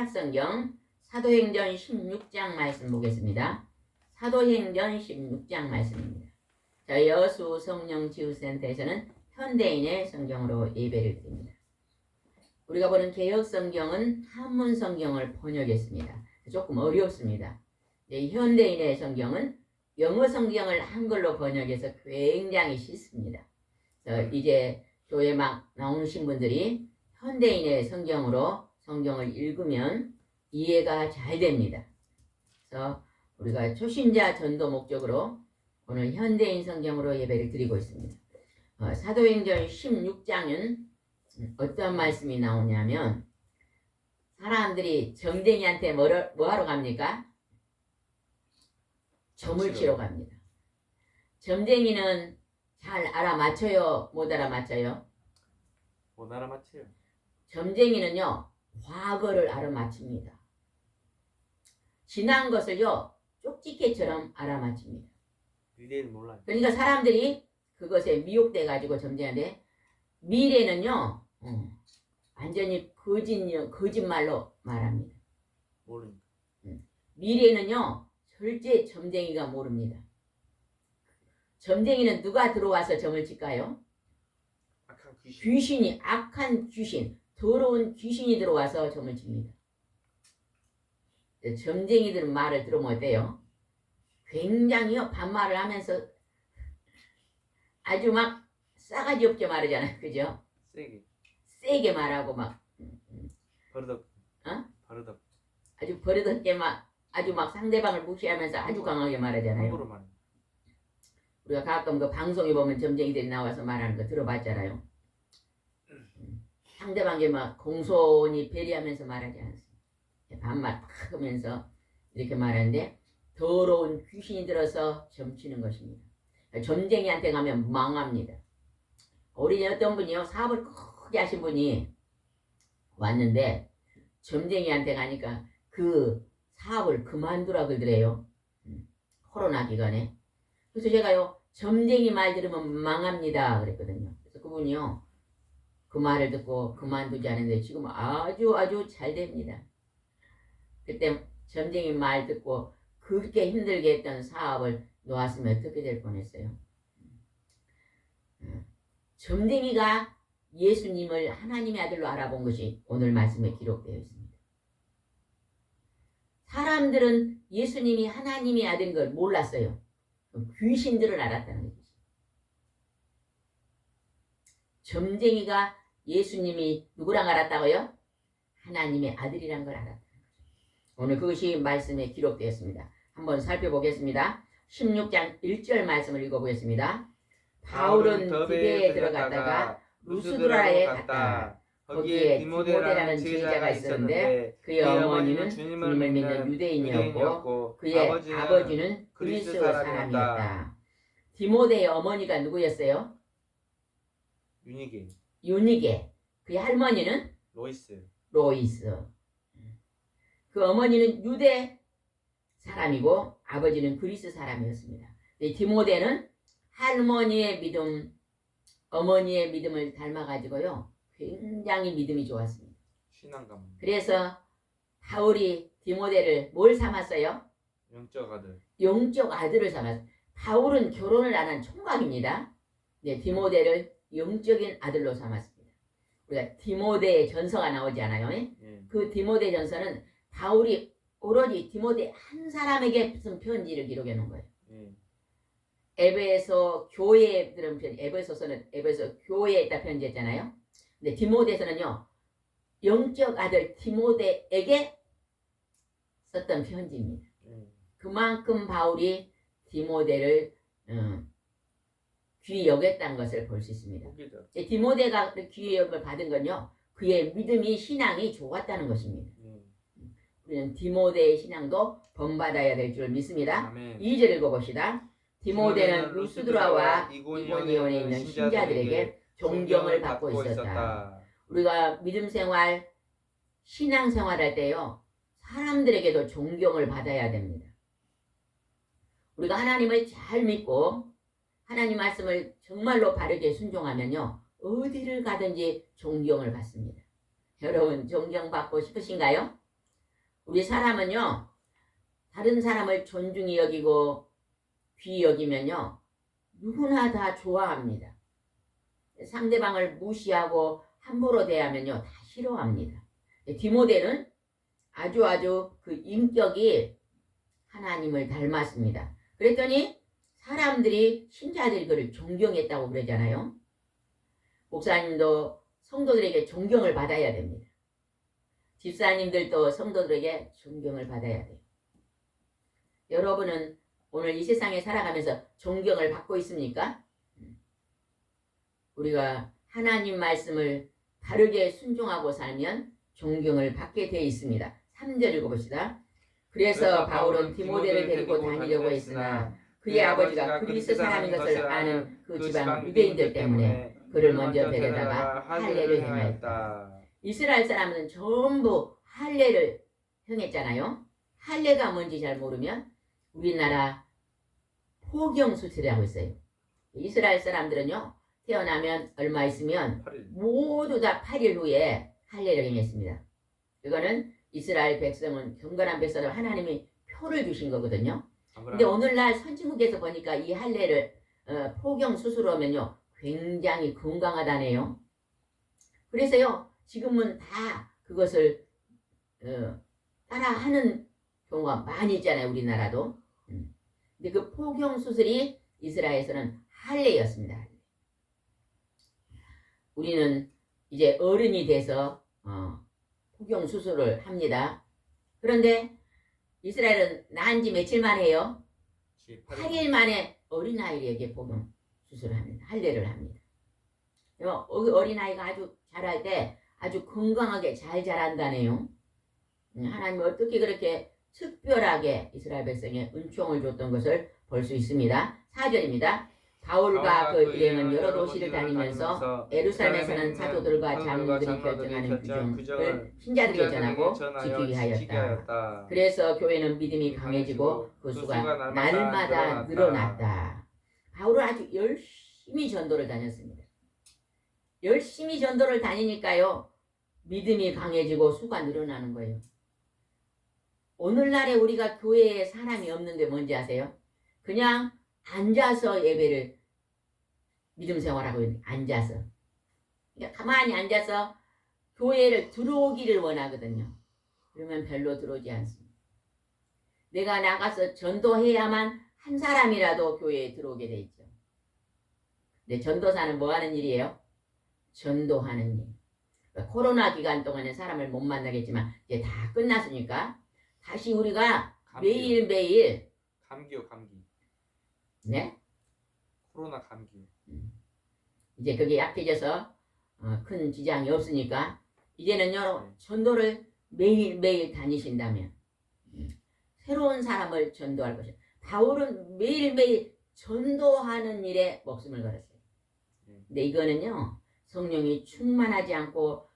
신약성경 사도행전 16장 말씀 보겠습니다. 사도행전 16장 말씀입니다. 저희 여수 성령치유센터에서는 현대인의 성경으로 예배를 드립니다. 우리가 보는 개혁성경은 한문성경을 번역했습니다. 조금 어렵습니다. 현대인의 성경은 영어 성경을 한글로 번역해서 굉장히 쉽습니다. 이제 교회 막 나오신 분들이 현대인의 성경으로 성경을 읽으면 이해가 잘 됩니다. 그래서 우리가 초신자 전도 목적으로 오늘 현대인 성경으로 예배를 드리고 있습니다. 사도행전 16장은 어떤 말씀이 나오냐면 사람들이 점쟁이한테 뭐 하러 갑니까? 점을 치러 갑니다. 점쟁이는 잘 알아맞혀요? 못 알아맞혀요? 못 알아맞혀요. 점쟁이는요 과거를 알아맞힙니다. 지난 것을요 쪽지게처럼 알아맞힙니다. 미래는 몰라요. 그러니까 사람들이 그것에 미혹돼 가지고 점쟁이한테 미래는요 완전히 거짓말로 말합니다. 모르니까. 미래는요 절대 점쟁이가 모릅니다. 점쟁이는 누가 들어와서 점을 칠까요? 악한 귀신. 귀신이, 악한 귀신, 더러운 귀신이 들어와서 점을 칩니다. 점쟁이들은 말을 들으면 어때요? 굉장히요 반말을 하면서 아주 막 싸가지 없게 말하잖아요. 그죠? 세게 말하고 막 버릇없. 어? 버릇없. 아주 버릇없게 아주 막 상대방을 무시하면서 아주 강하게 말하잖아요. 함부로 말. 우리가 가끔 그 방송에 보면 점쟁이들이 나와서 말하는 거 들어봤잖아요. 상대방에 막 공손히 배려하면서 말하지 않습니다. 반말 탁 하면서 이렇게 말하는데 더러운 귀신이 들어서 점치는 것입니다. 점쟁이한테 가면 망합니다. 우리 어떤 분이요 사업을 크게 하신 분이 왔는데 점쟁이한테 가니까 그 사업을 그만두라 그러더래요. 코로나 기간에. 그래서 제가요 점쟁이 말 들으면 망합니다 그랬거든요. 그래서 그분이요 그 말을 듣고 그만두지 않은데 지금 아주 잘 됩니다. 그때 점쟁이 말 듣고 그렇게 힘들게 했던 사업을 놓았으면 어떻게 될 뻔했어요. 점쟁이가 예수님을 하나님의 아들로 알아본 것이 오늘 말씀에 기록되어 있습니다. 사람들은 예수님이 하나님의 아들인 걸 몰랐어요. 귀신들을 알았다는 거죠. 점쟁이가 예수님이 누구랑 알았다고요? 하나님의 아들이란 걸 알았다는 거죠. 오늘 그것이 말씀에 기록되었습니다. 한번 살펴보겠습니다. 16장 1절 말씀을 읽어보겠습니다. 바울은 디베에 들어갔다가 루스드라에 갔다. 거기에 디모데라는 지혜자가 있었는데 그의 어머니는 주님을 믿는 유대인이었고 그의 아버지는 그리스 사람이었다. 디모데의 어머니가 누구였어요? 유니게. 그의 할머니는 로이스. 그 어머니는 유대 사람이고 아버지는 그리스 사람이었습니다. 디모데는 할머니의 믿음, 어머니의 믿음을 닮아가지고요 굉장히 믿음이 좋았습니다. 신앙감. 그래서 바울이 디모데를 뭘 삼았어요? 영적 아들을 삼았어요. 바울은 결혼을 안 한 총각입니다. 네, 디모데를 영적인 아들로 삼았습니다. 우리가 디모데 전서가 나오지 않아요? 그 디모데 전서는 바울이 오로지 디모데 한 사람에게 쓴 편지를 기록해 놓은 거예요. 에베소 교회에 들은 편지, 에베소서는 에베소 교회에 있다 편지했잖아요. 근데 디모데서는요 영적 아들 디모데에게 썼던 편지입니다. 그만큼 바울이 디모데를 귀히 여겼다는 것을 볼 수 있습니다. 디모데가 귀히 여김을 받은 건요 그의 믿음이 신앙이 좋았다는 것입니다. 우리는 디모데의 신앙도 본받아야 될 줄 믿습니다. 2절 읽어봅시다. 디모데는 루스드라와 이고니온에 있는 신자들에게 존경을 받고 있었다. 우리가 믿음 생활, 신앙 생활할 때요 사람들에게도 존경을 받아야 됩니다. 우리가 하나님을 잘 믿고 하나님 말씀을 정말로 바르게 순종하면요 어디를 가든지 존경을 받습니다. 여러분 존경받고 싶으신가요? 우리 사람은요, 다른 사람을 존중히 여기고 귀히 여기면요, 누구나 다 좋아합니다. 상대방을 무시하고 함부로 대하면요, 다 싫어합니다. 디모데는 아주 그 인격이 하나님을 닮았습니다. 그랬더니 사람들이, 신자들이 그를 존경했다고 그러잖아요. 목사님도 성도들에게 존경을 받아야 됩니다. 집사님들도 성도들에게 존경을 받아야 돼요. 여러분은 오늘 이 세상에 살아가면서 존경을 받고 있습니까? 우리가 하나님 말씀을 바르게 순종하고 살면 존경을 받게 되어 있습니다. 3절 읽어봅시다. 그래서 바울은 디모데를 데리고 다니려고 했으나 그의 아버지가 그리스 사람인 것을 아는 그 지방 유대인들 때문에 그를 먼저 데려다가 할례를 행하였다. 이스라엘 사람은 전부 할례를 행했잖아요. 할례가 뭔지 잘 모르면 우리나라 포경수술이라고 있어요. 이스라엘 사람들은요, 태어나면 얼마 있으면 8일. 모두 다 8일 후에 할례를 행했습니다. 이거는 이스라엘 백성은, 경건한 백성을 하나님이 표를 주신 거거든요. 근데 오늘날 선진국에서 보니까 이 할례를 포경수술하면요, 굉장히 건강하다네요. 그래서요, 지금은 다 그것을 따라하는 경우가 많이 있잖아요. 우리나라도. 근데 그 포경수술이 이스라엘에서는 할례였습니다. 우리는 이제 어른이 돼서 포경수술을 합니다. 그런데 이스라엘은 낳은 지 며칠 만에요? 8일 만에 어린아이에게 포경수술을 합니다. 할례를 합니다. 어린아이가 아주 자랄 때 아주 건강하게 잘 자란다네요. 하나님이 어떻게 그렇게 특별하게 이스라엘 백성에 은총을 줬던 것을 볼 수 있습니다. 4절입니다. 바울과 그 일행은 여러 도시를 다니면서 예루살렘에서는 사도들과 장로들이 결정하는 규정을 신자들에게 전하고 지키게 하였다. 그래서 교회는 믿음이 강해지고 그 수가 날마다 늘어났다. 바울은 아주 열심히 전도를 다녔습니다. 열심히 전도를 다니니까요, 믿음이 강해지고 수가 늘어나는 거예요. 오늘날에 우리가 교회에 사람이 없는데 뭔지 아세요? 그냥 앉아서 예배를, 믿음 생활하고 있는, 앉아서. 그러니까 가만히 앉아서 교회를 들어오기를 원하거든요. 그러면 별로 들어오지 않습니다. 내가 나가서 전도해야만 한 사람이라도 교회에 들어오게 돼 있죠. 근데 전도사는 뭐 하는 일이에요? 전도하는 일. 그러니까 코로나 기간 동안에 사람을 못 만나겠지만 이제 다 끝났으니까 다시 우리가 매일매일 감기요, 감기. 네? 코로나 감기. 이제 그게 약해져서 큰 지장이 없으니까 이제는요, 전도를 매일매일 다니신다면 새로운 사람을 전도할 것이에요. 바울은 매일매일 전도하는 일에 목숨을 걸었어요. 근데 이거는요, 성령이 충만하지 않고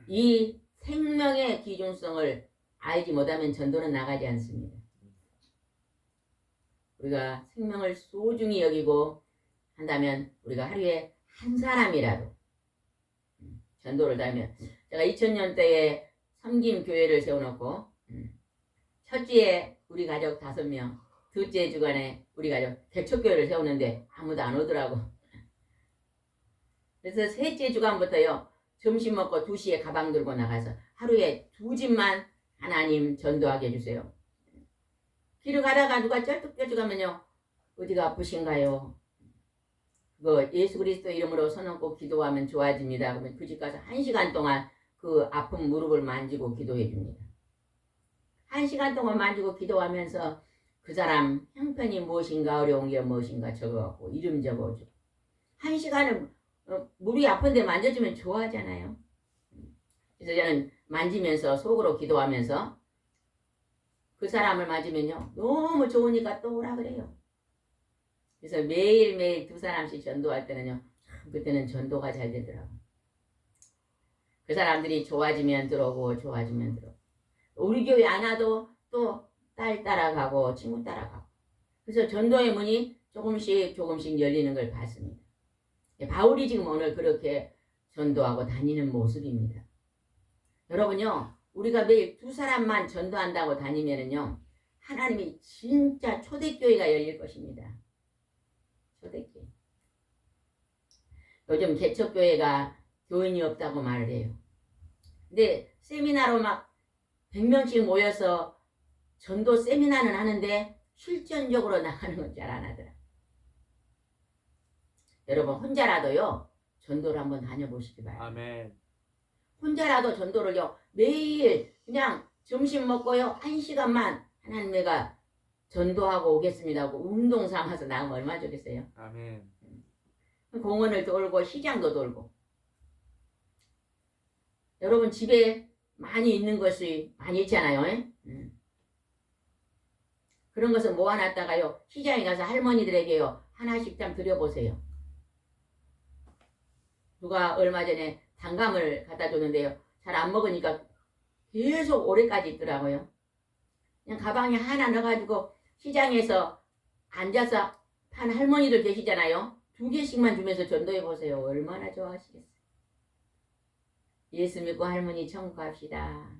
이 생명의 기중성을 알지 못하면 전도는 나가지 않습니다. 우리가 생명을 소중히 여기고 한다면 우리가 하루에 한 사람이라도 전도를 다니면, 제가 2000년대에 섬김 교회를 세워놓고 첫째에 우리 가족 5명, 둘째 주간에 우리 가족 개척교회를 세우는데 아무도 안 오더라고. 그래서 셋째 주간부터요, 점심 먹고 2시에 가방 들고 나가서 하루에 2집만 하나님 전도하게 해주세요. 길을 가다가 누가 쩔뚝쩔뚝하면요, 어디가 아프신가요? 그거 예수 그리스도 이름으로 손 얹고 기도하면 좋아집니다. 그러면 그 집 가서 1시간 동안 그 아픈 무릎을 만지고 기도해 줍니다. 1시간 동안 만지고 기도하면서 그 사람 형편이 무엇인가, 어려운 게 무엇인가 적어갖고 이름 적어줘. 1시간을 무릎이 아픈데 만져주면 좋아하잖아요. 그래서 저는 만지면서 속으로 기도하면서 그 사람을 맞으면요, 너무 좋으니까 또 오라 그래요. 그래서 매일매일 2사람씩 전도할 때는요, 그때는 전도가 잘 되더라고요. 그 사람들이 좋아지면 들어오고 좋아지면 들어오고, 우리 교회 안 와도 또 딸 따라가고 친구 따라가고, 그래서 전도의 문이 조금씩 열리는 걸 봤습니다. 바울이 지금 오늘 그렇게 전도하고 다니는 모습입니다. 여러분요, 우리가 매일 두 사람만 전도한다고 다니면은요, 하나님이 진짜 초대교회가 열릴 것입니다. 초대교회. 요즘 개척교회가 교인이 없다고 말을 해요. 근데 세미나로 막 100명씩 모여서 전도 세미나는 하는데 실전적으로 나가는 건 잘 안 하더라. 여러분 혼자라도요 전도를 한번 다녀보시기 바랍니다. 아멘. 혼자라도 전도를요 매일 그냥 점심 먹고요 1시간만 하나님 내가 전도하고 오겠습니다 하고 운동 삼아서 나가면 얼마나 좋겠어요. 아멘. 공원을 돌고 시장도 돌고. 여러분 집에 많이 있는 것이 많이 있잖아요. 그런 것을 모아놨다가요 시장에 가서 할머니들에게요 하나씩 좀 드려보세요. 누가 얼마 전에 단감을 갖다 줬는데요 잘 안 먹으니까 계속 올해까지 있더라고요. 그냥 가방에 하나 넣어가지고 시장에서 앉아서 판 할머니들 계시잖아요. 2개씩만 주면서 전도해보세요. 얼마나 좋아하시겠어요. 예수 믿고 할머니 천국 갑시다.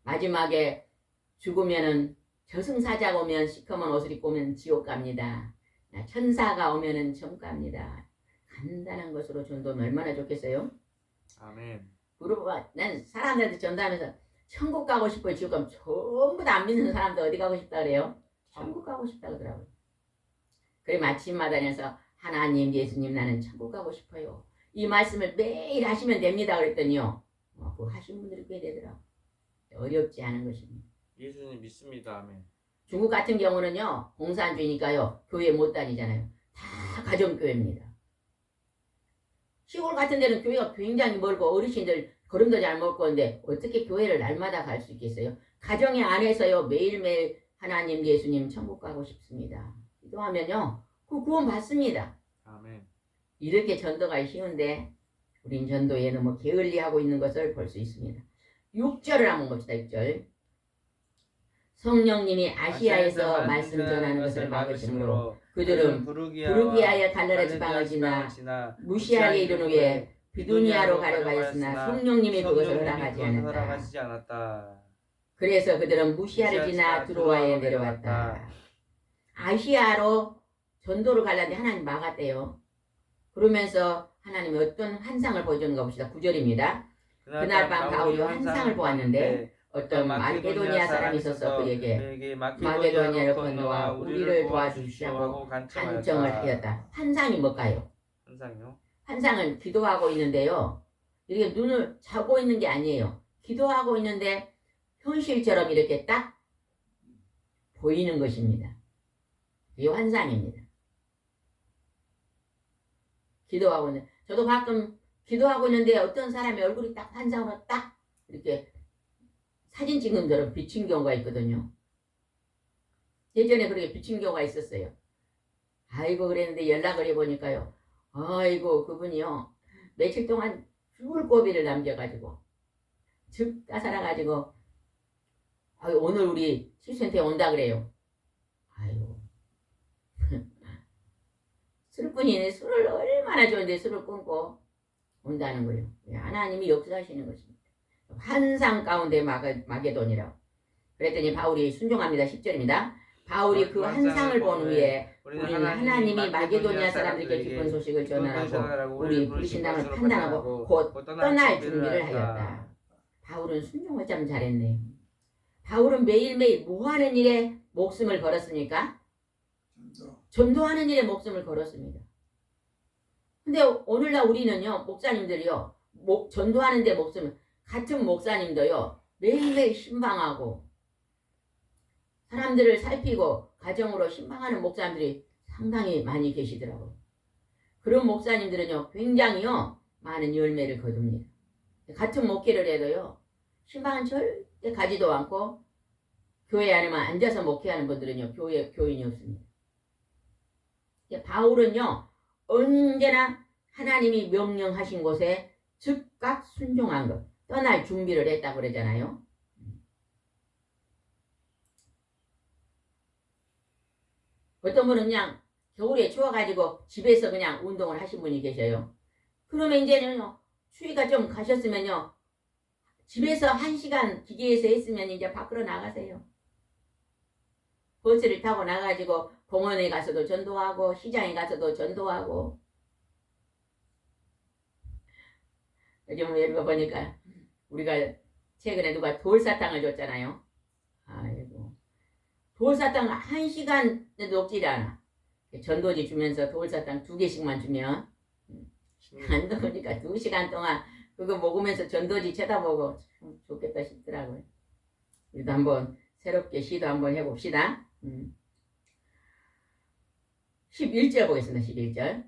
마지막에 죽으면은 저승사자가 오면 시커먼 옷을 입고 오면 지옥 갑니다. 천사가 오면은 천국 갑니다. 간단한 것으로 전도하면 얼마나 좋겠어요. 아멘. 난 사람들한테 전도하면서 천국 가고 싶어요. 지옥 가면 전부 다 안 믿는 사람들 어디 가고 싶다 그래요? 천국 가고 싶다 그러더라고요. 그래 아침마다 다녀서 하나님 예수님 나는 천국 가고 싶어요. 이 말씀을 매일 하시면 됩니다 그랬더니요 그거 하신 분들이 꽤 되더라고요. 어렵지 않은 것입니다. 예수님 믿습니다. 아멘. 중국 같은 경우는요 공산주의니까요 교회 못 다니잖아요. 다 가정교회입니다. 시골 같은 데는 교회가 굉장히 멀고 어르신들 걸음도 잘 못 걷는데 어떻게 교회를 날마다 갈 수 있겠어요? 가정의 안에서요 매일매일 하나님 예수님 천국 가고 싶습니다. 기도하면요 그 구원 받습니다. 아멘. 이렇게 전도가 쉬운데 우린 전도에 너무 게을리하고 있는 것을 볼 수 있습니다. 6절을 한번 봅시다. 6절. 성령님이 아시아에서 말씀 전하는 것을 막으심으로 그들은 부르기아의 갈라라 지방을 지나 무시아에 이른 후에 비두니아로 가려고 하였으나 성령님이 그것을 허락하지 않았다. 그래서 그들은 무시아를 지나 드로아에 내려왔다. 아시아로 전도를 가려는데 하나님 막았대요. 그러면서 하나님이 어떤 환상을 보여주는가 봅시다. 9절입니다. 그날 밤 바울이 환상을 보았는데 어떤 마게도니아 사람이 있어서 그에게 마게도니아를 건너와 우리를 도와주시라고 간청을 하였다. 환상이 뭘까요? 환상이요? 환상은 기도하고 있는데요. 이렇게 눈을 자고 있는 게 아니에요. 기도하고 있는데 현실처럼 이렇게 딱 보이는 것입니다. 이게 환상입니다. 기도하고 있는 저도 가끔 기도하고 있는데 어떤 사람의 얼굴이 딱 환상으로 딱 이렇게 사진 찍는 대로 비친 경우가 있거든요. 예전에 그렇게 비친 경우가 있었어요. 아이고 그랬는데 연락을 해보니까요. 아이고 그분이요. 며칠 동안 죽을 고비를 남겨가지고 즉 따살아가지고 오늘 우리 실센터에 온다 그래요. 아이고 술꾼이 술을 얼마나 좋은데 술을 끊고 온다는 거예요. 하나님이 역사하시는 것입니다. 환상 가운데 마게돈이라고. 그랬더니 바울이 순종합니다. 10절입니다. 바울이 그 환상을 본 후에 우리는 하나님이 마게도니아 사람들에게 기쁜 소식을 전하라고 우리 불신당을 판단하고 곧 떠날 준비를 하였다. 바울은 순종을 참 잘했네요. 바울은 매일매일 뭐하는 일에 목숨을 걸었습니까? 전도하는 일에 목숨을 걸었습니다. 근데 오늘날 우리는요 목사님들이요 전도하는 데 목숨을 같은 목사님도요 매일매일 신방하고 사람들을 살피고 가정으로 신방하는 목사님들이 상당히 많이 계시더라고요. 그런 목사님들은요 굉장히요 많은 열매를 거둡니다. 같은 목회를 해도요 신방은 절대 가지도 않고 교회 안에만 앉아서 목회하는 분들은요 교인이 없습니다. 바울은요 언제나 하나님이 명령하신 곳에 즉각 순종한 것 떠날 준비를 했다고 그러잖아요. 어떤 분은 그냥 겨울에 추워가지고 집에서 그냥 운동을 하신 분이 계셔요. 그러면 이제는요 추위가 좀 가셨으면요 집에서 1시간 기계에서 했으면 이제 밖으로 나가세요. 버스를 타고 나가지고 공원에 가서도 전도하고 시장에 가서도 전도하고. 요즘 이거 보니까 우리가 최근에 누가 돌사탕을 줬잖아요. 아이고, 돌사탕 1시간에 녹질 않아. 전도지 주면서 돌사탕 2개씩만 주면 안 더우니까 2시간 동안 그거 먹으면서 전도지 쳐다보고 참 좋겠다 싶더라고요. 우리도 한번 새롭게 시도 한번 해봅시다. 11절 보겠습니다. 11절.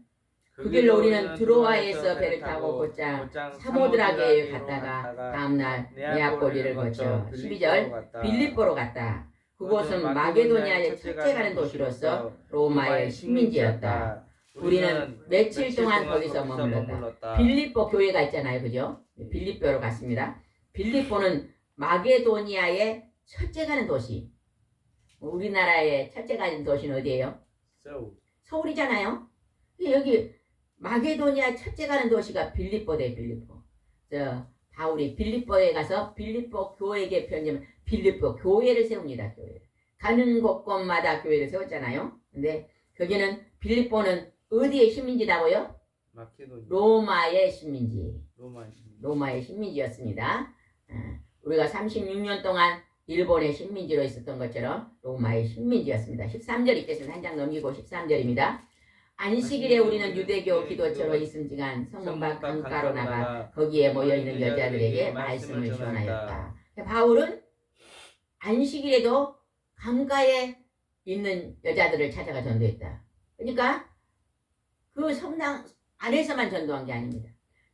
그 길로 우리는 드로아에서 배를 타고 곧장 사모드라게에 갔다가 다음날 네아폴리를 거쳐 12절 빌립보로 갔다. 그곳은 마게도니아의 첫째 가는 도시로서 로마의 식민지였다. 우리는 며칠 동안 거기서 머물렀다. 빌립보 교회가 있잖아요. 그죠? 빌립보로 갔습니다. 빌립보는 마게도니아의 첫째 가는 도시. 우리나라의 첫째 가는 도시는 어디예요? 서울이잖아요. 여기 마게도니아 첫째 가는 도시가 빌립보대. 빌립보. 바울이 빌립보에 가서 빌립보 교회에게 편지하면 빌립보 교회를 세웁니다. 교회. 가는 곳곳마다 교회를 세웠잖아요. 근데 거기는 빌립보는 어디의 식민지라고요? 로마의 식민지. 로마의 식민지였습니다. 우리가 36년 동안 일본의 식민지로 있었던 것처럼 로마의 식민지였습니다. 13절 읽겠습니다. 한 장 넘기고 13절입니다. 안식일에 우리는 유대교 기도처로 있음지간 성문 밖 강가로 나가 거기에 모여있는 여자들에게 말씀을 전하였다. 바울은 안식일에도 강가에 있는 여자들을 찾아가 전도했다. 그러니까 그 성당 안에서만 전도한 게 아닙니다.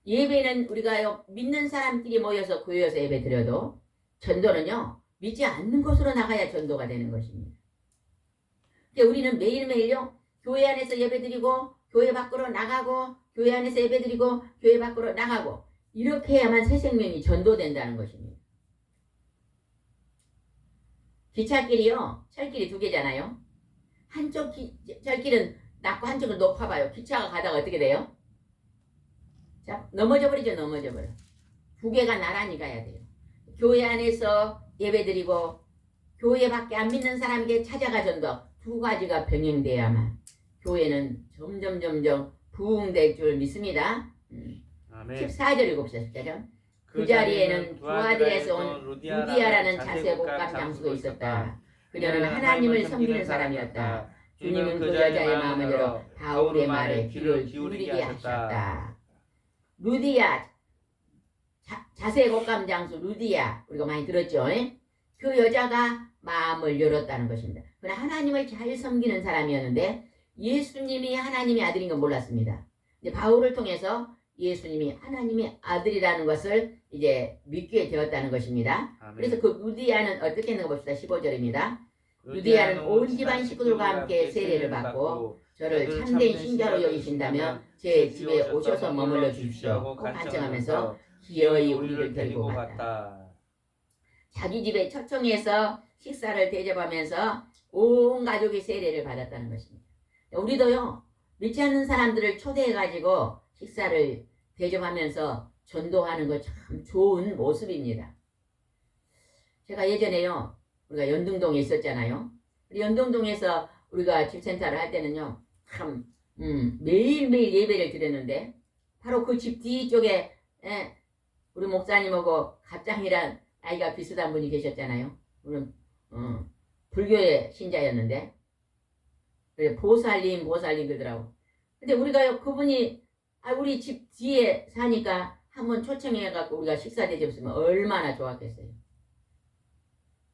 예배는 우리가 믿는 사람끼리 모여서 교회에서 예배 드려도 전도는요, 믿지 않는 곳으로 나가야 전도가 되는 것입니다. 그러니까 우리는 매일매일요, 교회 안에서 예배드리고 교회 밖으로 나가고 교회 안에서 예배드리고 교회 밖으로 나가고 이렇게 해야만 새 생명이 전도된다는 것입니다. 기찻길이요, 철길이 2개잖아요. 한쪽 철길은 낮고 한쪽은 높아봐요. 기차가 가다가 어떻게 돼요? 자, 넘어져 버리죠. 넘어져 버려. 2개가 나란히 가야 돼요. 교회 안에서 예배드리고 교회 밖에 안 믿는 사람에게 찾아가 전도, 2가지가 병행돼야만 교회는 점점 부흥될 줄 믿습니다. 14절 읽읍시다. 그 자리에는 두아들에서 온 루디아라는 자세곡감 장수도 있었다. 그녀는 하나님을 섬기는 사람이었다. 주님은 그 여자의 마음을 열어 바울의 말에 귀를 기울이게 하셨다. 루디아, 자세곡감 장수 루디아, 우리가 많이 들었죠? 그 여자가 마음을 열었다는 것입니다. 그러나 하나님을 잘 섬기는 사람이었는데 예수님이 하나님의 아들인 건 몰랐습니다. 이제 바울을 통해서 예수님이 하나님의 아들이라는 것을 이제 믿게 되었다는 것입니다. 아멘. 그래서 그 루디아는 어떻게 했는가 봅시다. 15절입니다. 루디아는 온 집안 식구들과 함께 세례를 받고 저를 참된 신자로 여기신다면 제 집에 오셔서 머물러 주십시오. 간청하면서 기어이 우리를 데리고 갔다. 자기 집에 초청해서 식사를 대접하면서 온 가족이 세례를 받았다는 것입니다. 우리도요, 믿지 않는 사람들을 초대해가지고 식사를 대접하면서 전도하는 거 참 좋은 모습입니다. 제가 예전에요, 우리가 연등동에 있었잖아요. 연등동에서 우리가 집센터를 할 때는요, 참 매일매일 예배를 드렸는데 바로 그 집 뒤쪽에 우리 목사님하고 갑장이란 아이가 비슷한 분이 계셨잖아요. 우리 불교의 신자였는데 그래, 보살님 그러더라고. 근데 우리가 그분이 우리 집 뒤에 사니까 한번 초청해갖고 우리가 식사 대접했으면 얼마나 좋았겠어요.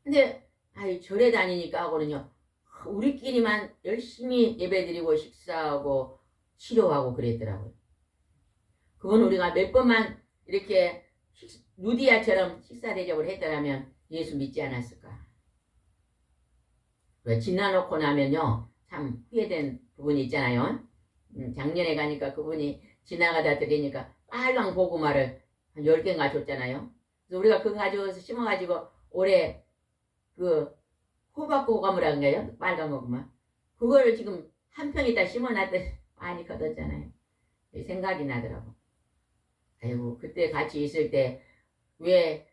근데 절에 다니니까 하고는요, 우리끼리만 열심히 예배드리고 식사하고 치료하고 그랬더라고요. 그건 우리가 몇 번만 이렇게 루디아처럼 식사 대접을 했더라면 예수 믿지 않았을까. 지나놓고 나면요, 참 후회된 부분이 있잖아요. 작년에 가니까 그분이 지나가다 들으니까 빨강 고구마를 한 10개인가 줬잖아요. 그래서 우리가 그거 가져와서 심어가지고 올해 그 호박 고구마라는 거예요. 빨간 고구마. 그거를 지금 한 평에다 심어놨더니 많이 거뒀잖아요. 생각이 나더라고. 아이고, 그때 같이 있을 때 왜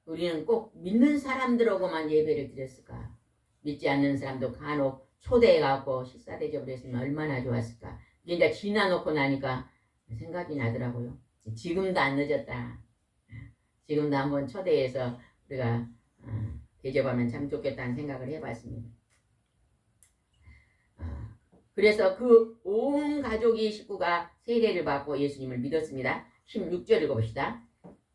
우리는 꼭 믿는 사람들하고만 예배를 드렸을까? 믿지 않는 사람도 간혹 초대해갖고 식사 대접을 했으면 얼마나 좋았을까? 이게 이제 지나놓고 나니까 생각이 나더라고요. 지금도 안 늦었다. 지금도 한번 초대해서 우리가 대접하면 참 좋겠다는 생각을 해봤습니다. 그래서 그 온 가족이 식구가 세례를 받고 예수님을 믿었습니다. 16절 읽어봅시다.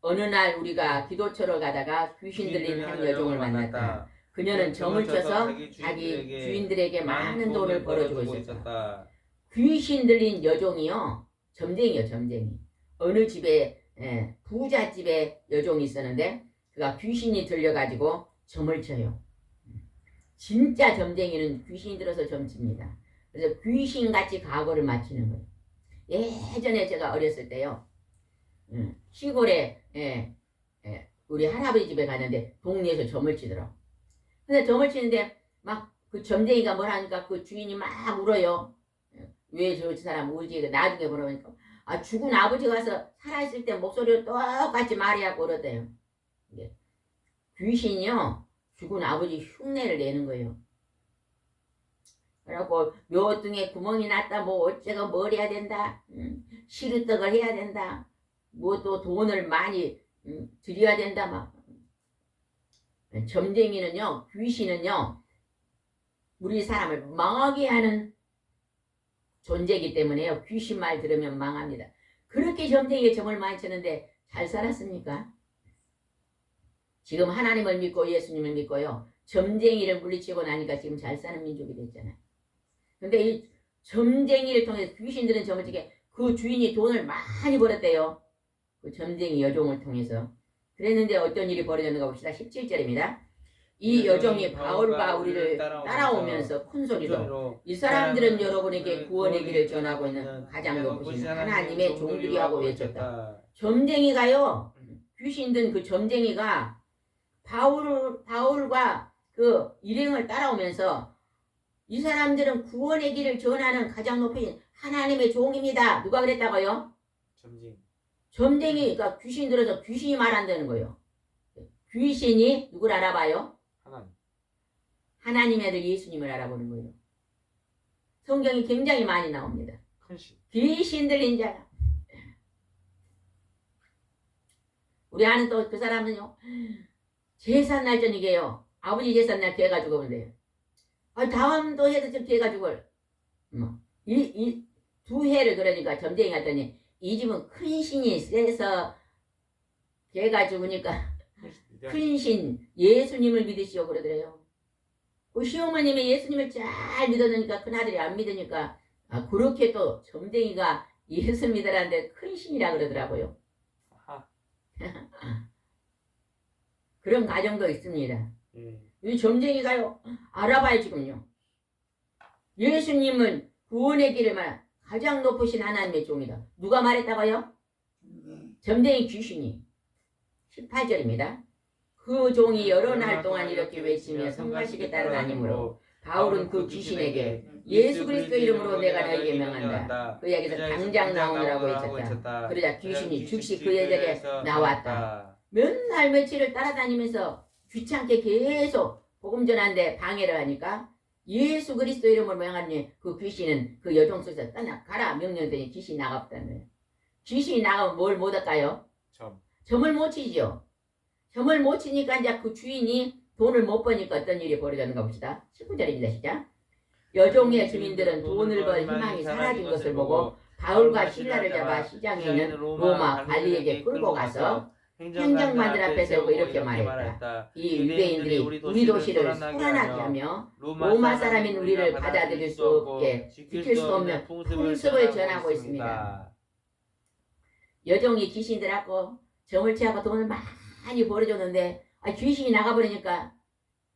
어느 날 우리가 기도처로 가다가 귀신 들린 한 여종을 만났다. 그녀는 점을 쳐서 자기 주인들에게 많은 돈을 벌어주고 있었다. 귀신 들린 여종이요. 점쟁이요, 점쟁이. 어느 집에 부잣집에 여종이 있었는데 그가 귀신이 들려가지고 점을 쳐요. 진짜 점쟁이는 귀신이 들어서 점칩니다. 그래서 귀신같이 과거를 마치는 거예요. 예전에 제가 어렸을 때요. 시골에 우리 할아버지 집에 갔는데 동네에서 점을 치더라고. 근데 점을 치는데 막 그 점쟁이가 뭘 하니까 그 주인이 막 울어요. 왜 저 사람 울지? 나중에 물어보니까 죽은 아버지가 와서 살아있을 때 목소리를 똑같이 말해야 그러대요. 귀신이요. 죽은 아버지 흉내를 내는 거예요. 그래갖고 묘등에 구멍이 났다 뭐 어째가 뭘 해야 된다. 시루떡을 해야 된다. 뭐 또 돈을 많이 드려야 된다 막. 점쟁이는요. 귀신은요. 우리 사람을 망하게 하는 존재이기 때문에요. 귀신 말 들으면 망합니다. 그렇게 점쟁이가 점을 많이 쳤는데 잘 살았습니까? 지금 하나님을 믿고 예수님을 믿고요. 점쟁이를 물리치고 나니까 지금 잘 사는 민족이 됐잖아요. 근데 이 점쟁이를 통해서 귀신들은 점을 치게 그 주인이 돈을 많이 벌었대요. 그 점쟁이 여종을 통해서. 그랬는데 어떤 일이 벌어졌는가 봅시다. 17절입니다. 이 여종이 바울과 우리를 따라오면서 큰 소리로 이 사람들은 여러분에게 구원의 길을 전하고 있는 가장 높으신 하나님의 종들이 하고 외쳤다. 점쟁이가요. 귀신 든 그 점쟁이가 바울과 그 일행을 따라오면서 이 사람들은 구원의 길을 전하는 가장 높으신 하나님의 종입니다. 누가 그랬다고요? 점쟁이가 귀신 들어서 귀신이 말한다는 거예요. 귀신이 누굴 알아봐요? 하나님의 아들 예수님을 알아보는 거예요. 성경이 굉장히 많이 나옵니다. 귀신 들린 자. 우리 아는 또 그 사람은요. 제삿날 저녁에요. 아버지 제삿날 개가 죽어본대요. 다음 또 해도 좀 개가 죽을. 이 두 해를 그러니까 점쟁이 갔더니 이 집은 큰 신이 세서 개가 죽으니까 큰 신 예수님을 믿으시오 그러더래요. 그 시어머님이 예수님을 잘 믿었으니까 큰아들이 안 믿으니까 그렇게 또 점쟁이가 예수 믿으라는데 큰 신이라 그러더라고요. 그런 가정도 있습니다. 이 점쟁이가요 알아봐야 지금요. 예수님은 구원의 길을 말한 가장 높으신 하나님의 종이다. 누가 말했다고요? 점쟁이 귀신이. 18절입니다. 그 종이 여러 날 동안 이렇게 외치며 성가시게 따라다니므로 바울은 그 귀신에게 예수 그리스도 이름으로 내가 너에게 명한다. 그 이야기에서 당장 나오느라고 외쳤다. 그러자 귀신이 즉시 그에게 나왔다. 몇 날 며칠을 따라다니면서 귀찮게 계속 복음 전하는데 방해를 하니까 예수 그리스도 이름으로 명하니 그 귀신은 그 여종 속에서 떠나가라 명령했더니 귀신이 나갔다는 거예요. 귀신이 나가면 뭘 못 할까요? 점을 못 치죠. 점을 못 치니까 이제 그 주인이 돈을 못 버니까 어떤 일이 벌어졌는가 봅시다. 19절입니다. 시작. 여종의 주민들은 돈을 벌 희망이 사라진 것을 보고 바울과 실라를 잡아 시장에 있는 로마 관리에게 끌고 가서 행정관들 앞에 세우고 이렇게 말했다. 이 유대인들이 우리 도시를 소란하게 하며 로마 사람인 우리를 받아들일 수 없게 지킬 수 없는 풍습을 전하고 있습니다. 여종이 귀신들하고 점을 취하고 돈을 많이 벌어줬는데 귀신이 나가버리니까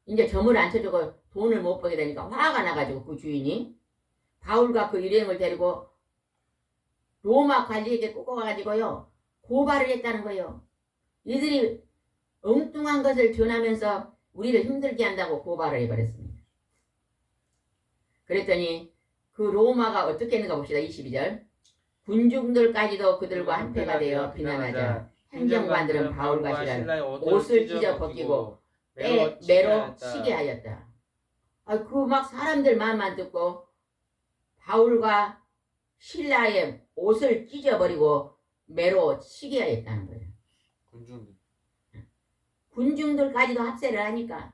이제 점을 안 쳐주고 돈을 못 벌게 되니까 화가 나가지고 그 주인이 바울과 그 일행을 데리고 로마 관리에게 끌고 가가지고요 고발을 했다는 거예요. 이들이 엉뚱한 것을 전하면서 우리를 힘들게 한다고 고발을 해버렸습니다. 그랬더니 그 로마가 어떻게 했는가 봅시다. 22절. 군중들까지도 그들과 한패가 되어 비난하자 행정관들은 바울과 실라의 옷을 찢어 벗기고 매로 치게 하였다. 그 막 사람들 말만 듣고 바울과 실라의 옷을 찢어버리고 매로 치게 하였다는 거예요. 군중들까지도 합세를 하니까.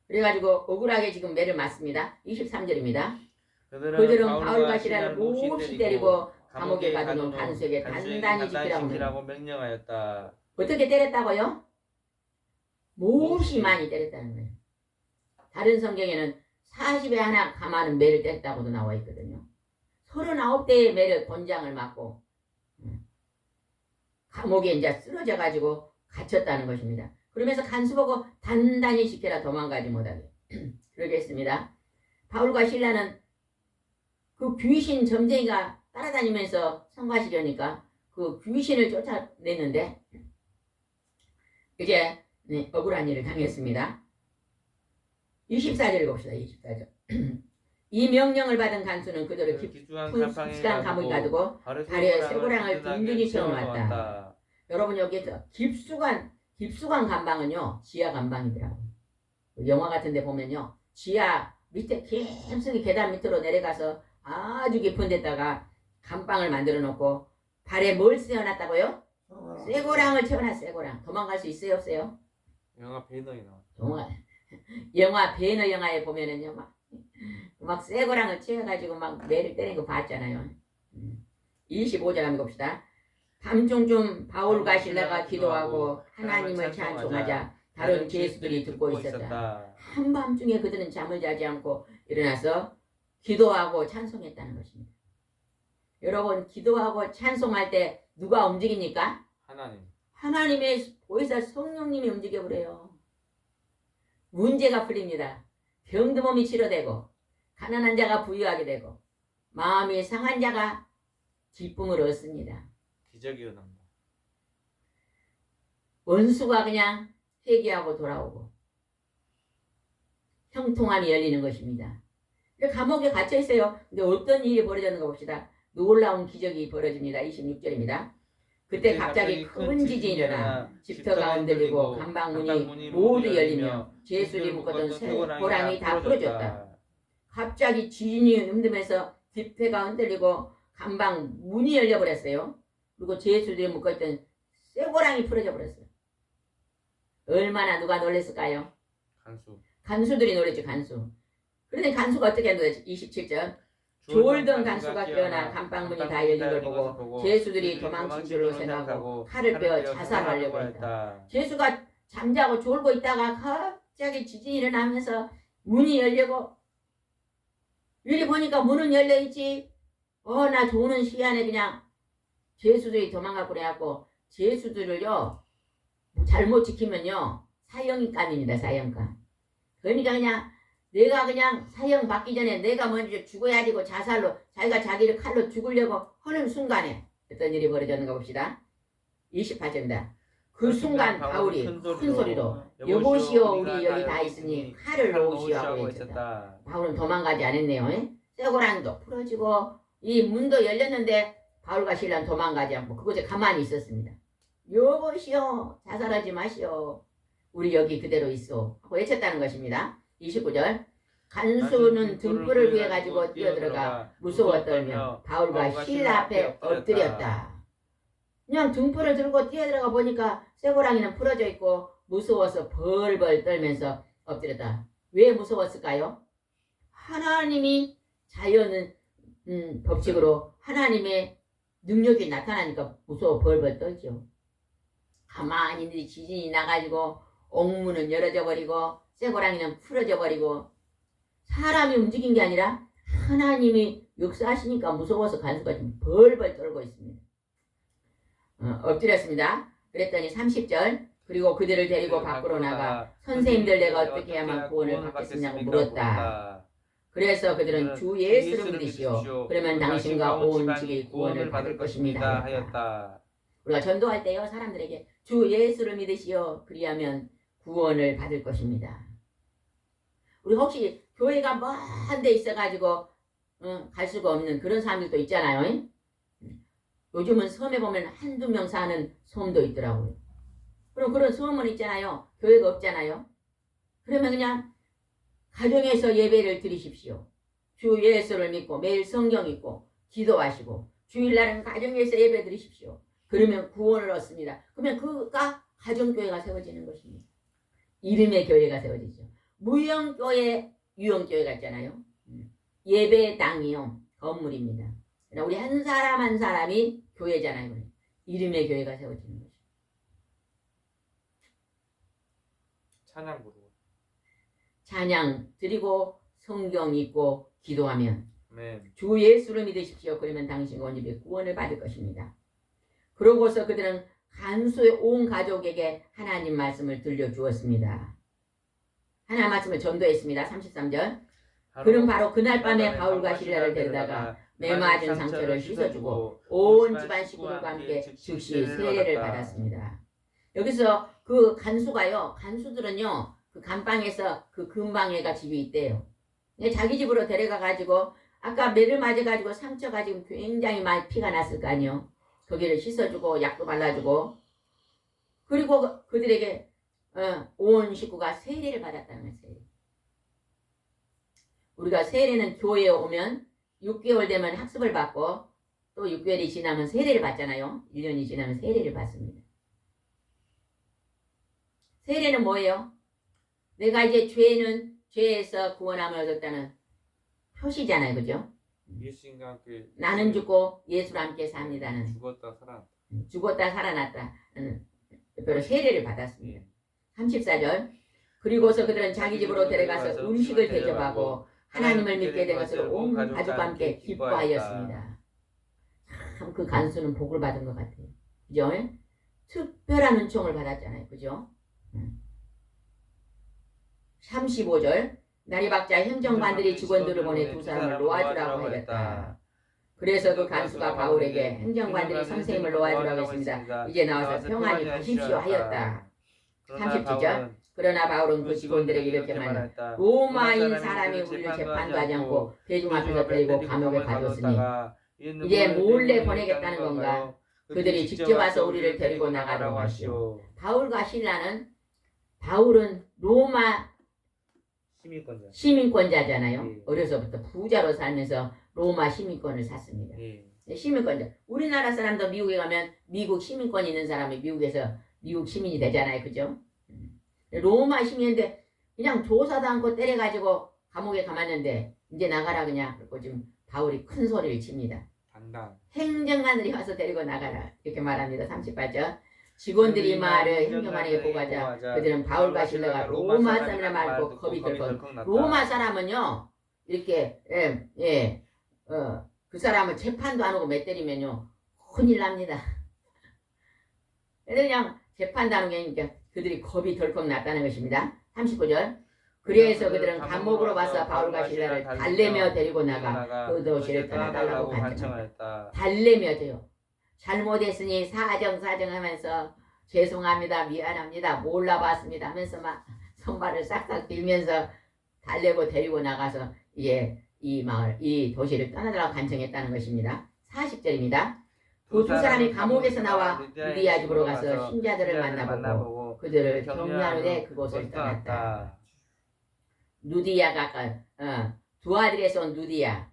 그래가지고 억울하게 지금 매를 맞습니다. 23절입니다. 그들은 바울과 실라를 몹시 때리고 감옥에 가두는 간수에게 단단히 지키라고 명령하였다. 어떻게 때렸다고요? 몹시 많이 때렸다는 거예요. 다른 성경에는 40에 하나 감하는 매를 때렸다고도 나와 있거든요. 39대의 매를 권장을 맞고 감옥에 이제 쓰러져 가지고 갇혔다는 것입니다. 그러면서 간수 보고 단단히 지켜라 도망가지 못하게. 그러겠습니다. 바울과 실라는 그 귀신 점쟁이가 따라다니면서 성가시려니까 그 귀신을 쫓아냈는데 이제 억울한 일을 당했습니다. 24절 봅시다. 24절. 이 명령을 받은 간수는 그들을 깊은 시간 감옥에 가두고 발에 쇠고랑을 든든히 채워놨다. 여러분 여기에서 깊수관 감방은요 지하 감방이더라고요. 영화 같은 데 보면요 지하 밑에 깊숙이 계단 밑으로 내려가서 아주 깊은 데다가 감방을 만들어 놓고 발에 뭘 세워놨다고요? 쇠고랑을 채워놨. 쇠고랑. 도망갈 수 있어요 없어요? 영화 배너에 나와. 영화 배너 영화에 보면은요 막 쇠고랑을 채워가지고 막 매를 때리는 거 봤잖아요. 25절 한번 봅시다. 밤중쯤 바울과 실라가 기도하고 하나님을 찬송하자 다른 죄수들이 듣고 있었다. 한밤중에 그들은 잠을 자지 않고 일어나서 기도하고 찬송했다는 것입니다. 여러분 기도하고 찬송할 때 누가 움직입니까? 하나님의 보혜사 성령님이 움직여버려요. 문제가 풀립니다. 병든 몸이 치료되고 가난한 자가 부유하게 되고 마음이 상한 자가 기쁨을 얻습니다. 기적이 일어납니다. 원수가 그냥 회개하고 돌아오고 형통함이 열리는 것입니다. 감옥에 갇혀 있어요. 근데 어떤 일이 벌어졌는가 봅시다. 놀라운 기적이 벌어집니다. 26절입니다. 그때 갑자기 큰 지진이 일어나 집터가 흔들리고 감방문이 모두 열리며 죄수들이 묶었던 쇠고랑이 다 부러졌다. 갑자기 지진이 흔들면서 집터가 흔들리고 감방문이 열려버렸어요. 그리고 죄수들이 묶었던 쇠고랑이 풀어져 버렸어요. 얼마나 누가 놀랬을까요? 간수들이 놀랬죠. 간수. 그런데 간수가 어떻게 했는지 27절. 졸던 간수가 깨어나 감방문이 다 열린 걸 보고 죄수들이 도망친 줄로 생각하고 칼을 빼어 자살하려고 했다. 죄수가 잠자고 졸고 있다가 갑자기 지진이 일어나면서 문이 열리고 이리 보니까 문은 열려있지. 나 조는 시간에 그냥 죄수들이 도망가고 그래갖고 죄수들을요 잘못 지키면요 사형감입니다. 사형감. 그러니까 그냥 내가 그냥 사형 받기 전에 내가 먼저 죽어야 되고 자살로 자기가 자기를 칼로 죽으려고 하는 순간에 어떤 일이 벌어졌는가 봅시다. 28절입니다. 그 순간 바울이 큰 소리로 여보시오 우리 여기 다 있으니 칼을 놓으시오 하고 외쳤다. 바울은 도망가지 않았네요. 쇠고랑도 풀어지고 이 문도 열렸는데 바울과 실라는 도망가지 않고 그곳에 가만히 있었습니다. 여보시오 자살하지 마시오 우리 여기 그대로 있어 하고 외쳤다는 것입니다. 29절. 간수는 등불을 구해가지고 뛰어들어가 무서워 떨며 바울과 실라 앞에 엎드렸다. 그냥 등불을 들고 뛰어들어가 보니까 쇠고랑이는 풀어져 있고 무서워서 벌벌 떨면서 엎드렸다. 왜 무서웠을까요? 하나님이 자연은 법칙으로 하나님의 능력이 나타나니까 무서워 벌벌 떨죠. 가만히 지진이 나가지고 옥문은 열어져 버리고 쇠고랑이는 풀어져 버리고 사람이 움직인 게 아니라 하나님이 역사하시니까 무서워서 간수가 지금 벌벌 떨고 있습니다. 엎드렸습니다. 그랬더니 30절. 그리고 그들을 데리고 밖으로 나가 선생님들 내가 어떻게 해야만 구원을 받겠느냐고 물었다. 그래서 그들은 주 예수를 믿으시오. 그러면 당신과 온 집이 구원을 받을 것입니다 하였다. 우리가 전도할 때요 사람들에게 주 예수를 믿으시오. 그리하면 구원을 받을 것입니다. 우리 혹시 교회가 먼 데 있어가지고 갈 수가 없는 그런 사람들도 있잖아요. 요즘은 섬에 보면 한두 명 사는 섬도 있더라고요. 그럼 그런 섬은 있잖아요. 교회가 없잖아요. 그러면 그냥 가정에서 예배를 드리십시오. 주 예수를 믿고 매일 성경 읽고 기도하시고 주일날은 가정에서 예배 드리십시오. 그러면 구원을 얻습니다. 그러면 그가 가정교회가 세워지는 것입니다. 이름의 교회가 세워지죠. 무형교회, 유형교회 같잖아요. 예배당이요. 건물입니다. 우리 한 사람 한 사람이 교회잖아요. 이름의 교회가 세워지는 거죠. 찬양 부르고. 찬양 드리고 성경 읽고 기도하면 네. 주 예수를 믿으십시오. 그러면 당신 온 집에 구원을 받을 것입니다. 그러고서 그들은 간수의 온 가족에게 하나님 말씀을 들려주었습니다. 하나님 말씀을 전도했습니다. 33절. 그럼 바로 그날 밤에 바울과 실라를 데려다가 매맞은 상처를 씻어주고 온 집안 식구들과 함께 즉시 세례를 받았습니다. 여기서 그 간수가요. 간수들은요. 그 감방에서 그 금방애가 집이 있대요. 자기 집으로 데려가가지고 아까 매를 맞아가지고 상처가 지금 굉장히 많이 피가 났을 거 아니요. 거기를 씻어주고 약도 발라주고 그리고 그들에게 온 식구가 세례를 받았다는 거예요. 세례. 우리가 세례는 교회에 오면 6개월 되면 학습을 받고 또 6개월이 지나면 세례를 받잖아요. 1년이 지나면 세례를 받습니다. 세례는 뭐예요? 내가 이제 죄에서 구원함을 얻었다는 표시잖아요. 그죠? 예수님과 함께 나는 죽고 예수와 함께 삽니다는 죽었다 살아났다. 살아났다. 별로 세례를 받았습니다. 34절. 그리고서 그들은 자기 집으로 데려가서 음식을 대접하고 하나님을 믿게 된 것을 온 가족과 함께 기뻐하였습니다. 참 그 간수는 복을 받은 것 같아요. 그죠? 특별한 은총을 받았잖아요. 그죠? 35절. 나리박자 행정관들이 직원들을 보내 두 사람을 놓아주라고 하였다. 그래서 그 간수가 바울에게 행정관들이 선생님을 놓아주라고 했습니다. 이제 나와서 평안히 가십시오 하였다. 37절. 그러나 바울은 그 직원들에게 이렇게 말했다. 로마인 사람이 우리를 재판도 하지 않고 대중 앞에서 데리고 감옥에 가뒀으니 이제 몰래 보내겠다는 건가? 그들이 직접 와서 우리를 데리고 나가도록 하시오. 바울과 실라는 바울은 로마 시민권자잖아요. 예. 어려서부터 부자로 살면서 로마 시민권을 샀습니다. 예. 시민권자. 우리나라 사람도 미국에 가면 미국 시민권 있는 사람이 미국에서 미국 시민이 되잖아요. 그죠? 로마 시민인데 그냥 조사도 않고 때려가지고 감옥에 가만는데 이제 나가라 그냥. 그리고 지금 바울이 큰 소리를 칩니다. 당당. 행정관들이 와서 데리고 나가라. 이렇게 말합니다. 38절. 직원들이 말을 행정관에게 보고하자 그들은 바울과 실라가 로마 사람이라 말고 겁이 들고 로마 사람은요 이렇게 그 사람을 재판도 안 하고 몇 때리면요 큰일 납니다. 그냥 재판도 안 하고 그러니까 그들이 겁이 덜컥 났다는 것입니다. 39절. 그래서 그들은 감옥으로 와서 바울과 실라를 달래며 데리고 나가 그 도시를 떠나달라고 간청했다. 달래며줘요. 잘못했으니 사정하면서 죄송합니다, 미안합니다, 몰라봤습니다 하면서 막 손발을 싹싹 빌면서 달래고 데리고 나가서 이제 이 마을, 이 도시를 떠나달라고 간청했다는 것입니다. 40절입니다. 그 두 사람이 감옥에서 나와 루디아 집으로 가서 신자들을 만나보고 그들을 격려하는데 그곳을 떠났다. 누디아가 두 아들에서 온 누디아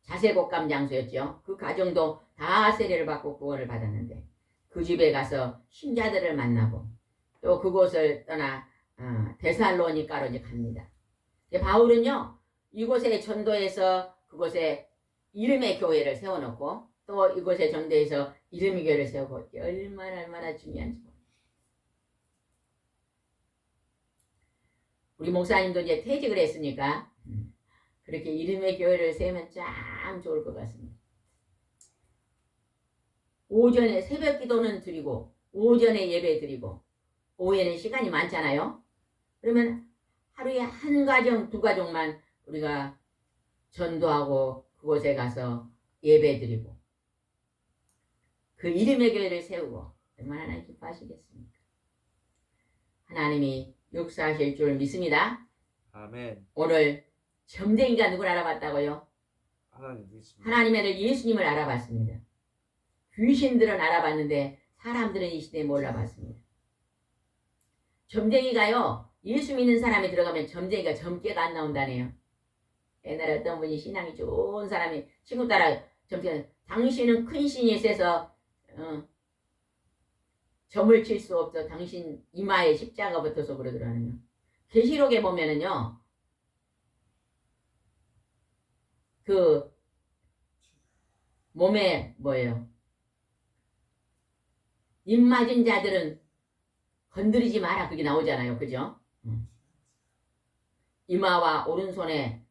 자세곡감 장소였죠. 그 가정도 다 세례를 받고 구원을 받았는데 그 집에 가서 신자들을 만나고 또 그곳을 떠나 데살로니가로 이제 갑니다. 바울은요 이곳에 전도해서 그곳에 이름의 교회를 세워놓고 또 이곳에 전도해서 이름의 교회를 세우고 얼마나 중요한지. 우리 목사님도 이제 퇴직을 했으니까 그렇게 이름의 교회를 세우면 참 좋을 것 같습니다. 오전에 새벽 기도는 드리고 오전에 예배 드리고 오후에는 시간이 많잖아요. 그러면 하루에 한 가정 두 가정만 우리가 전도하고 그곳에 가서 예배 드리고 그 이름의 교회를 세우고 얼마나 하나님 기뻐하시겠습니까? 하나님이 역사하실 줄 믿습니다. 아멘. 오늘 점쟁이가 누굴 알아봤다고요? 하나님의 아들 예수님을 알아봤습니다. 귀신들은 알아봤는데 사람들은 이 시대에 몰라봤습니다. 점쟁이가요, 예수 믿는 사람이 들어가면 점쟁이가 점괘가 안 나온다네요. 옛날에 어떤 분이 신앙이 좋은 사람이 친구 따라 점쟁이, 당신은 큰 신이 있어서 점을 칠 수 없어. 당신 이마에 십자가 붙어서 그러더라고요. 계시록에 보면은요, 그 몸에 뭐예요? 입 맞은 자들은 건드리지 마라. 그게 나오잖아요. 그죠? 이마와 오른손에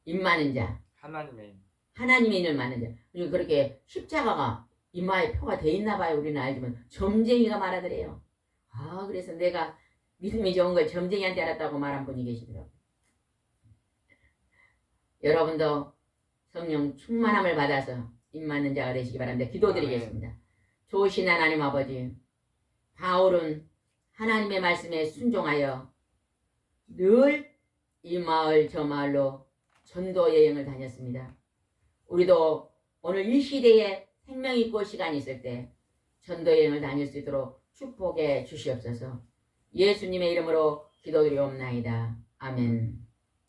입 많은 자. 하나님의 힘. 하나님의 인을 많은 자. 그리고 그렇게 십자가가 이마에 표가 돼 있나 봐요. 우리는 알지만 점쟁이가 말하더래요. 아, 그래서 내가 믿음이 좋은 걸 점쟁이한테 알았다고 말한 분이 계시더라고요. 여러분도 성령 충만함을 받아서 입 맞는 자가 되시기 바랍니다. 기도드리겠습니다. 좋으신 하나님 아버지, 바울은 하나님의 말씀에 순종하여 늘 이 마을 저 마을로 전도 여행을 다녔습니다. 우리도 오늘 이 시대에 생명 있고 시간이 있을 때 전도 여행을 다닐 수 있도록 축복해 주시옵소서. 예수님의 이름으로 기도드리옵나이다. 아멘.